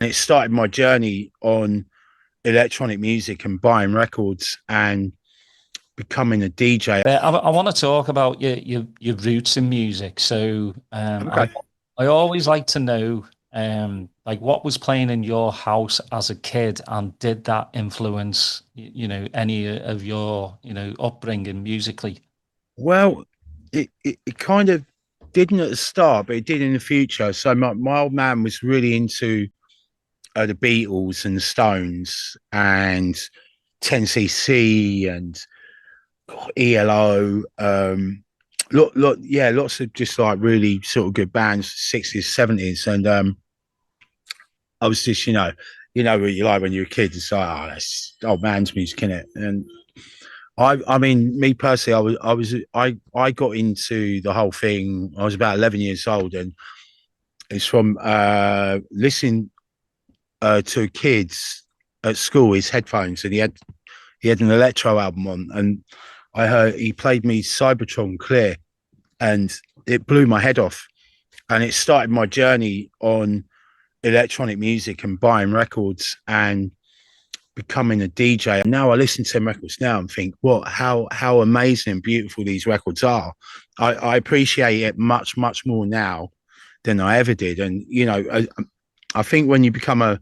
And it started my journey on electronic music and buying records and becoming a DJ. I want to talk about your roots in music. So Okay. I always like to know like what was playing in your house as a kid, and did that influence any of your upbringing musically? Well, it kind of didn't at the start, but it did in the future. So my old man was really into the Beatles and the Stones and 10cc and ELO. Yeah, lots of just like really sort of good bands, 60s, 70s. And I was just, you know what you like when you're a kid. It's like, oh, that's old man's music, innit? And I mean, me personally, I got into the whole thing. I was about 11 years old, and it's from listening to kids at school, his headphones, and he had an electro album on, and I heard he played me Cybertron Clear, and it blew my head off, and it started my journey on electronic music and buying records and becoming a DJ. Now I listen to them records now and think, what, how amazing and beautiful these records are. I appreciate it much more now than I ever did. And I think when you become a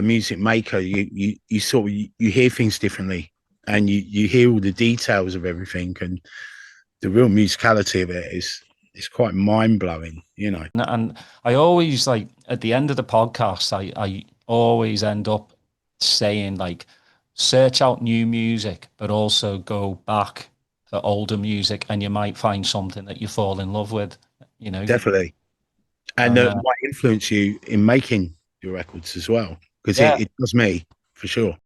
music maker, you sort of you hear things differently, and you hear all the details of everything, and the real musicality of it is quite mind blowing. And I always like at the end of the podcast, I always end up saying like search out new music, but also go back to older music, and you might find something that you fall in love with. You know, Definitely, and and might influence you in making your records as well, because yeah, it does me for sure.